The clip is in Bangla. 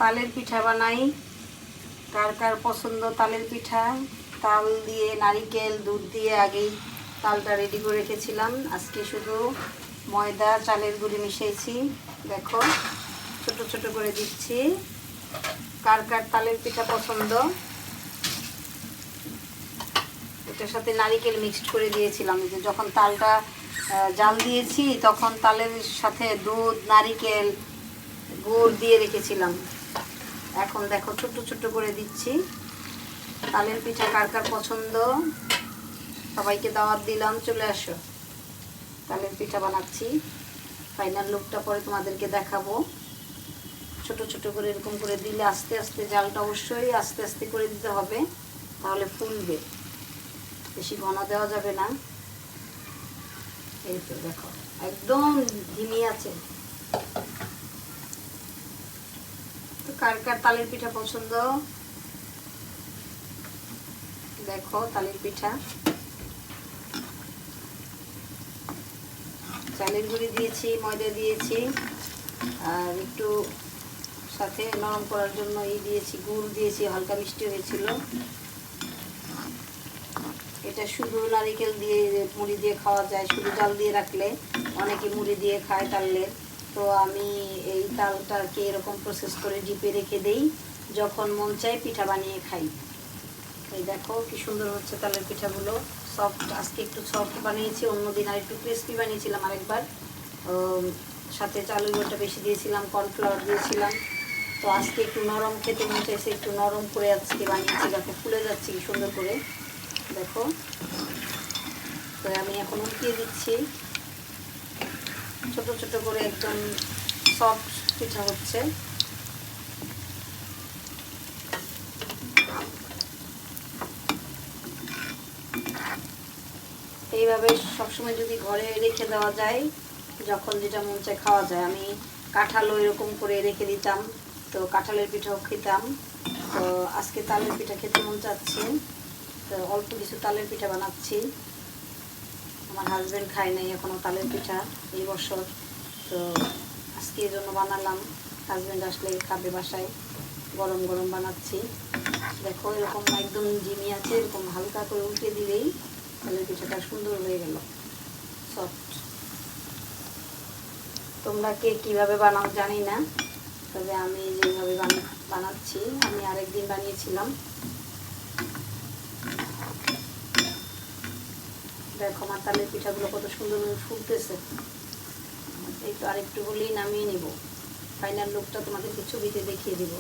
তালের পিঠা বানাই। কার কার পছন্দ তালের পিঠা? তাল দিয়ে, নারিকেল, দুধ দিয়ে আগেই তালটা রেডি করে রেখেছিলাম। আজকে শুধু ময়দা, চালের গুঁড়ি মিশিয়েছি। দেখো, ছোট ছোট করে দিচ্ছি। কার কার তালের পিঠা পছন্দ? এটার সাথে নারিকেল মিক্সড করে দিয়েছিলাম। যে যখন তালটা জাল দিয়েছি তখন তালের সাথে দুধ, নারিকেল, গুড় দিয়ে রেখেছিলাম। এখন দেখো ছোট ছোট করে দিচ্ছি। তালের পিঠা কার কার পছন্দ? সবাইকে দাওয়াত দিলাম, চলে আসো। তালের পিঠা বানাচ্ছি। ফাইনাল লুকটা পরে তোমাদেরকে দেখাবো। ছোট ছোট করে এরকম করে দিলে আস্তে আস্তে, জালটা অবশ্যই আস্তে আস্তে করে দিতে হবে, তাহলে ফুলবে। বেশি ঘন দেওয়া যাবে না। এই তো দেখো, একদম ধিমি আছে। তো কার কার তালের পিঠা পছন্দ? দেখো তালের পিঠা। চালের গুঁড়ি দিয়েছি, ময়দা দিয়েছি, আর একটু সাথে নরম করার জন্য দিয়েছি, গুড় দিয়েছি, হালকা মিষ্টি হয়েছিল। এটা শুধু নারিকেল দিয়ে, মুড়ি দিয়ে খাওয়া যায়। শুধু জাল দিয়ে রাখলে অনেকে মুড়ি দিয়ে খায় তালের। তো আমি এই তালটাকে এরকম প্রসেস করে ডিপে রেখে দেই, যখন মন চায় পিঠা বানিয়ে খাই। এই দেখো কি সুন্দর হচ্ছে তালের পিঠাগুলো, সফট। আজকে একটু সফট বানিয়েছি, অন্যদিন আর একটু ক্রিস্পি বানিয়েছিলাম আরেকবার। সাথে চালের গুঁড়োটা বেশি দিয়েছিলাম, কর্নফ্লাওয়ার দিয়েছিলাম। তো আজকে একটু নরম খেতে মন চাইছে, একটু নরম করে আজকে বানিয়েছি। দেখো ফুলে যাচ্ছে কি সুন্দর করে, দেখো। তো আমি এখন উল্টিয়ে দিচ্ছি। ছোট ছোট করে একদম সফট পিঠা হচ্ছে। এইভাবে সবসময় যদি ঘরে রেখে দেওয়া যায়, যখন যেটা মন চায় খাওয়া যায়। আমি কাঁঠালও এরকম করে রেখে দিতাম, তো কাঁঠালের পিঠাও খেতাম। তো আজকে তালের পিঠা খেতে মন চাচ্ছে, তো অল্প কিছু তালের পিঠা বানাচ্ছি। আমার হাজব্যান্ড খায় নাই এখনও তালের পিঠা এই বছর, তো আজকে এই জন্য বানালাম। হাজব্যান্ড আসলে খাবে বাসায়, গরম গরম বানাচ্ছি। দেখো এরকম একদম জিমি আছে, এরকম হালকা করে উল্টে দিলেই তালের পিঠাটা সুন্দর হয়ে গেল, সফট। তোমরা কে কীভাবে বানাও জানি না, তবে আমি যেভাবে বানাচ্ছি, আমি আরেকদিন বানিয়েছিলাম। দেখো আমার তালের পিঠাগুলো কত সুন্দর ফুলতেছে। এই তো আরেকটু হলেই নামিয়ে নিব। ফাইনাল লুকটা তোমাদেরকে ছবিতে দেখিয়ে দিব।